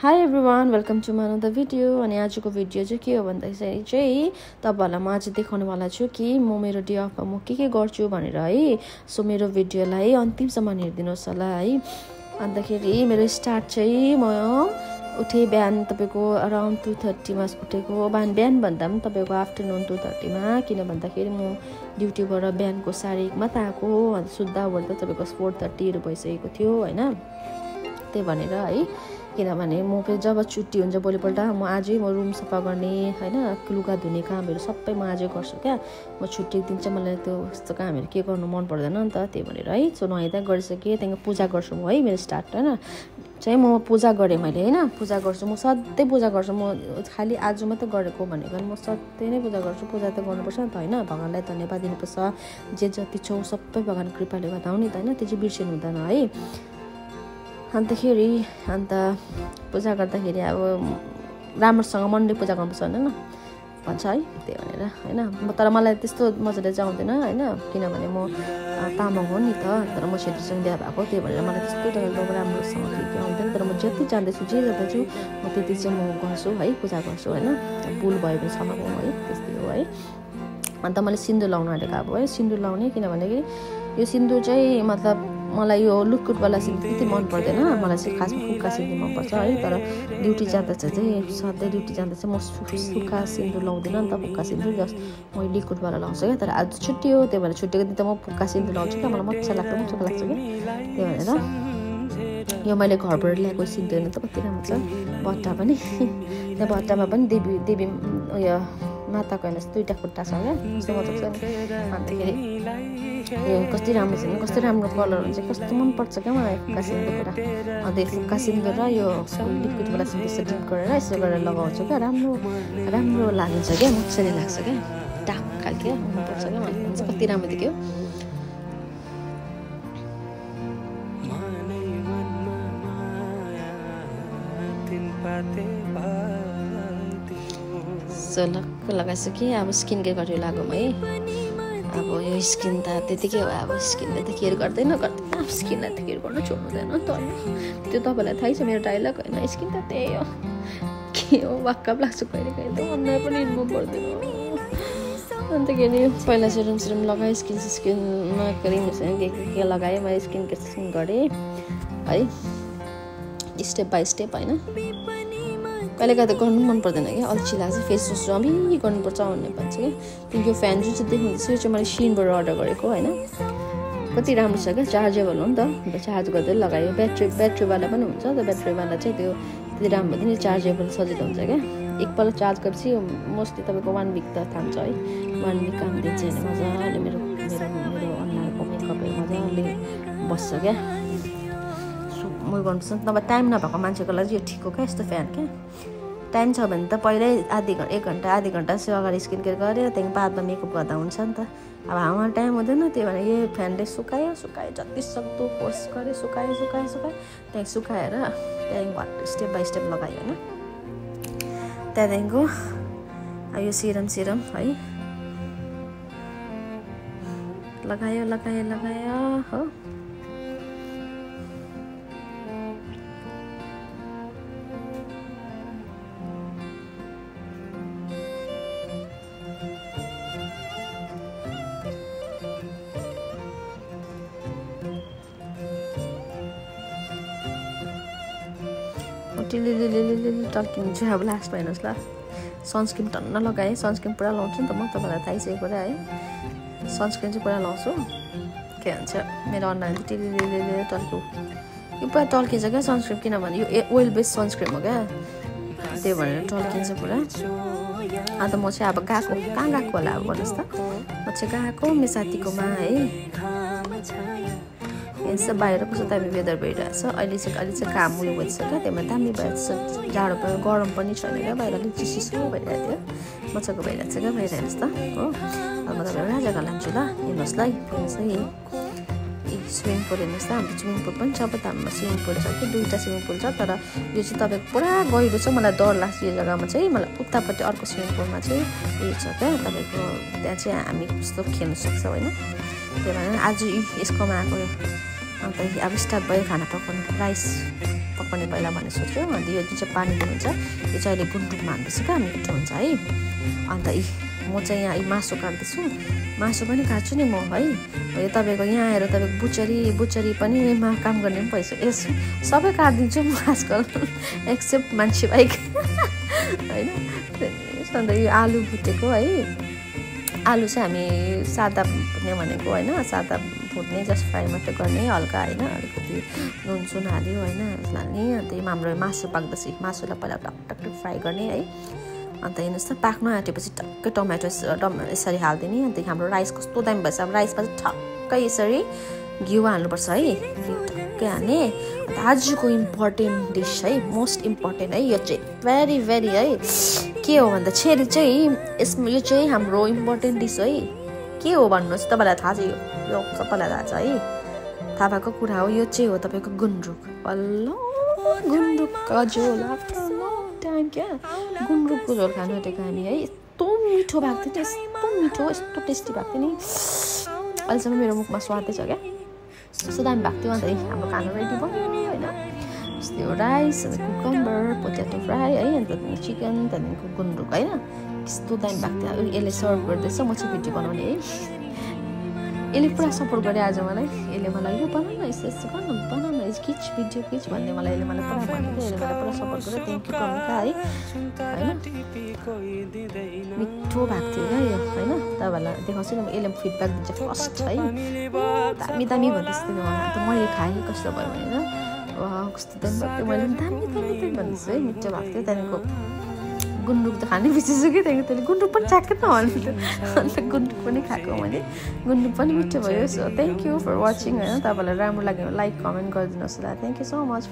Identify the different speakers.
Speaker 1: Hi everyone, welcome to my another video. अनि आजको video चाहिँ के हो भन्दाखेरि चाहिँ तपाईहरुलाई म आज देखाउने वाला छु कि म मेरो डे अफमा म के गर्छु भनेर है। सो मेरो भिडियोलाई अन्तिमसम्म हेर्दिनुस् होला है। अन्तखेरि मेरो स्टार्ट चाहिँ म उठे बिहान तपाईको अराउन्ड 2:30 मा उठेको। बिहान भन्दा पनि तपाईको आफ्टरनुन 2:30 मा, किन भन्दाखेरि म ड्युटीबाट बिहानको 1:30 मा त आको। अनि सुत्दा ओर्दा तपाईको 4:30 भइसकेको थियो हैन। त्यही भनेर है, किनभने म फेरि जब छुट्टी हुन्छ भोलिपल्ट म आजै म रुम सफा गर्ने हैन, लुगा धुने कामहरु सबै म आजै गर्छु क्या। म छुट्टीको दिन चाहिँ मलाई त्यो यस्तो कामहरु के गर्नु मन पर्दैन नि त, त्यही भनेर है। सो नुहाइदा गरिसके त्यहाँको पूजा गर्छु म है। मेरो स्टार्ट हैन चाहिँ म पूजा गरे मैले हैन, पूजा गर्छु म सधैँ पूजा गर्छु। म खाली आज मात्र गरेको भनेको म सधैँ नै पूजा गर्छु। पूजा त गर्नुपर्छ नि त हैन, भगवानलाई धन्यवाद दिनुपर्छ। जे जति छौ सबै भगवान कृपाले गर्दा हो नि त हैन, त्यो चाहिँ बिर्सिनु हुँदैन है। अन्तखेरि पूजा गर्दाखेरि अब राम्रोसँग मनले पूजा गर्नुपर्छ हैन भन्छ है, त्यही भनेर हैन। तर मलाई त्यस्तो मजाले चाहिँ आउँदैन हैन, किनभने म तामाङ हो नि त, तर म छेत्रीसँग बिहा भएको, त्यही भनेर मलाई त्यस्तो डरलाग्दो राम्रोसँग के आउँदैन। तर म जति जान्दैछु जे गर्दैछु म त्यति चाहिँ म गर्छु है, पूजा गर्छु हैन। भुल भयो भने क्षमा गर्नु है, त्यस्तै हो है। अन्त मैले सिन्दुर लाउन आँटेको अब है, सिन्दुर लाउने, किनभने यो सिन्दुर चाहिँ मतलब मलाई यो लुटकुट वाला सिन्दुर त्यति मन पर्दैन। मलाई चाहिँ खासमा फुक्का सिन्दुर मन पर्छ है। तर ड्युटी जाँदा चाहिँ सधैँ ड्युटी जाँदा चाहिँ म फुक्का सिन्दुर लाउँदिनँ नि त, फुक्का सिन्दुर जस्ट म लिक्विड वाला लाउँछु क्या। तर आज छुट्टी हो, त्यही भएर छुट्टीको दिन त म फुक्का सिन्दुर लाउँछु क्या। मलाई मजा लाग्छ क्या, त्यही भनेर यो मैले घरबाट ल्याएको सिन्दुर हेर्नु त कति राम्रो छ। बट्टा पनि त्यहाँ बट्टामा पनि देवी उयो माताको हेर्नुहोस् दुईटा खुट्टा छ क्या, कस्तो मजाको छ नि। अन्तखेरि यो कति राम्रो छ नि, कस्तो राम्रो कलर हुन्छ, कस्तो मनपर्छ क्या मलाई फुक्का सिन्दुर पुरा। अन्त फुक्का सिन्दुर र यो लिक्विडवाला सिन्दुर यसो डिप गरेर यसो गरेर लगाउँछु क्या, राम्रो लाग्छ क्या, मजाले लाग्छ क्या, टाक खालको मनपर्छ क्या मलाई, कति राम्रो देखियो। लक्क लगाइसकेँ। अब स्किन केयर गरेर लागौँ है। अब यो स्किन त त्यतिकै हो, अब स्किनले त केयर गर्दैन अब स्किनलाई त केयर गर्नु छोड्नुहुँदैन नि त होइन। त्यो तपाईँलाई थाहै छ मेरो डाइलग होइन, स्किन त त्यही हो के हो, वाक्क लाग्छ कहिले कहिले त अनुहार पनि हिँड्नु पर्दैन। अन्तखेरि पहिला सिरम लगाएँ, स्किनमा क्रिम के लगाएँ, मैले स्किन केयर गरेँ है, स्टेप बाई स्टेप होइन। कहिले कहिले त गर्नु मन पर्दैन क्या, अल्छी लाग्छ, फेस वास रमी गर्नुपर्छ भन्ने भन्छ क्या। यो फ्यान जुन चाहिँ देख्नुहुँदैछ यो चाहिँ मैले सिनबाट अर्डर गरेको होइन, कति राम्रो छ क्या, चार्जेबल हो नि त। अन्त चार्ज गर्दै लगायो, ब्याट्रीवाला पनि हुन्छ। त ब्याट्रीवाला चाहिँ त्यो त्यति राम्रो हुँदैन, चार्जेबल सजिलो हुन्छ क्या। एकपल्ट चार्ज गरेपछि मोस्टली तपाईँको 1 विक त थाम्छ है, 1 विक काम दिन्छ होइन। मजाले मेरो अनुहारको मेकअपहरू मजाले बस्छ क्या। म गर्नुपर्छ नभए टाइम नभएको मान्छेको लागि यो ठिक हो क्या यस्तो फ्यान क्या। टाइम छ भने त पहिल्यै आधी घन्टा जस्तो अगाडि स्किन केयर गरेर त्यहाँदेखि बादमा मेकअप गर्दा हुन्छ नि त। अब हाम्रो टाइम हुँदैन, त्यही भएर यो फ्यानले सुकायो जति सक्दो फोर्स गरेँ, सुकायो त्यहाँदेखि सुकाएर त्यहाँदेखि स्टेप बाई स्टेप लगायो होइन। त्यहाँदेखिको यो सिरम है लगायो हो। टल्किनु चाहिँ अब लास्टमा हेर्नुहोस् ल। सनस्क्रिन टन्न लगाएँ, सनस्क्रिन पुरा लाउँछु नि त म, तपाईँलाई थाहै छ कुरा है। सनस्क्रिन चाहिँ पुरा लाउँछु, के भन्छ मेरो अनुहार चाहिँ टिलिलिलिले टल्क्यो। यो पुरा टल्किन्छ क्या सनस्क्रिन, किनभने यो ओइल बेस्ड सनस्क्रिन हो क्या, त्यही भनेर टल्किन्छ पुरा। अन्त म चाहिँ अब कहाँ गएको होला अब भन्नुहोस् त। म चाहिँ गएको मेरो साथीकोमा है, यस्तो बाहिर कस्तो दामी वेदर भइरहेछ अहिले चाहिँ घाम उयो भइरहेछ क्या, त्यही भएर दामी भइरहेछ। जाडो पनि गरम पनि छैन क्या, बाहिर अलिक चिसो भइरहेको थियो, मजाको भइरहेछ क्या बाहिर हेर्नुहोस् त हो। अब म तपाईँ एउटा जग्गा लान्छु ल, हेर्नुहोस् ल हेर्नुहोस् है। स्विमिङ पुल हेर्नुहोस् त, हाम्रो स्विमिङ पुल पनि छ, हाम्रो स्विमिङ पुल छ कि 2टा स्विमिङ पुल छ। तर यो चाहिँ तपाईँको पुरा गहिरो छ, मलाई डर लाग्छ यो जग्गामा चाहिँ। मलाई उतापट्टि अर्को स्विमिङ पुलमा चाहिँ उयो छ क्या तपाईँको, त्यहाँ चाहिँ हामी कस्तो खेल्नु सक्छ होइन। त्यही भएर आज यसकोमा आएको। अन्त अब स्टार्ट भयो खाना पकाउनु, राइस पर्ने पहिला भन्ने सोच्यो अन्त यो जुन चाहिँ पानी दिनुहुन्छ यो चाहिँ अहिले गुन्द्रुकमा हाल्दैछु क्या मिठो हुन्छ है अन्त म चाहिँ यहाँ मासु काट्दैछु मासु पनि काट्छु नि म है यो तपाईँको यहाँ आएर तपाईँको बुचरी पनि काम गर्ने पनि भइसक्यो सबै काटिदिन्छु म आजकल एक्सेप्ट मान्छे बाइक होइन अन्त यो आलु भुटेको है आलु चाहिँ हामी सादा भुट्ने भनेको होइन सादा भुट्ने जस्ट फ्राई मात्रै गर्ने हल्का होइन अलिकति नुन सुन हाल्यो होइन हाल्ने अन्त हाम्रो मासु पाक्दैछ मासुलाई पहिला टक फ्राई गर्ने है अन्त हेर्नुहोस् त पाक्नु आँटेपछि टक्कै टमाटो यसरी हालिदिने अन्त हाम्रो राइस कस्तो दामी भएछ अब राइसमा चाहिँ ठक्कै यसरी घिउ हाल्नुपर्छ है घिउ टक्कै हाल्ने अन्त आजको इम्पोर्टेन्ट डिस है मोस्ट इम्पोर्टेन्ट है यो चाहिँ भेरी भेरी है के हो भन्दा छेरी चाहिँ यसमा यो चाहिँ हाम्रो इम्पोर्टेन्ट डिस है के हो भन्नुहोस् तपाईँलाई थाहा छ यो सबैलाई थाहा छ है थाहा भएको कुरा हो यो चाहिँ हो तपाईँको गुन्द्रुक गुन्द्रुकको झोल टाइम क्या गुन्द्रुकको झोल खानु आँटेको हामी है यस्तो मिठो भएको थियो यस्तो मिठो यस्तो टेस्टी भएको थियो नि अहिलेसम्म मेरो मुखमा स्वादै छ क्या यस्तो दामी भएको थियो अन्त हाम्रो खाना रेडी भयो होइन यस्तो राइस अन्त कुकम्बर पोटेटो फ्राई है अन्त चिकन त्यहाँदेखिको गुन्द्रुक होइन यस्तो दामी भएको थियो यसले सर्भ गर्दैछ म चाहिँ भिडियो बनाउने है यसले पुरा सपोर्ट गरे आज मलाई यसले मलाई यो बनाउन यस्तो यस्तो गर्नु बनाउन खिच भिडियो खिच भन्ने मलाई यसले मलाई पुरा भनेको यसले मलाई पुरा सपोर्ट गर्यो थ्याङ्क यू प्रमिका है होइन मिठो भएको थियो क्या यो होइन तपाईँहरूलाई देखाउँछु नि यसले फिडब्याक दिन्छ फर्स्ट है दामी दामी भन्दैछु त्यो अन्त मैले खाएँ कस्तो भयो भनेर कस्तो दामी भएको थियो मैले दामी भन्दैछु है मिठो भएको थियो त्यहाँदेखिको गुन्द्रुक त खानै बिर्सिसक्यो त्यहाँदेखि त्यसले गुन्द्रुक पनि च्याक्कै नभन्नु अन्त गुन्द्रुक पनि खाएको मैले गुन्द्रुक पनि मिठो भयो so thank you for watching होइन तपाईँलाई राम्रो लाग्यो लाइक कमेन्ट गरिदिनुहोस् होला थ्याङ्क यू सो मच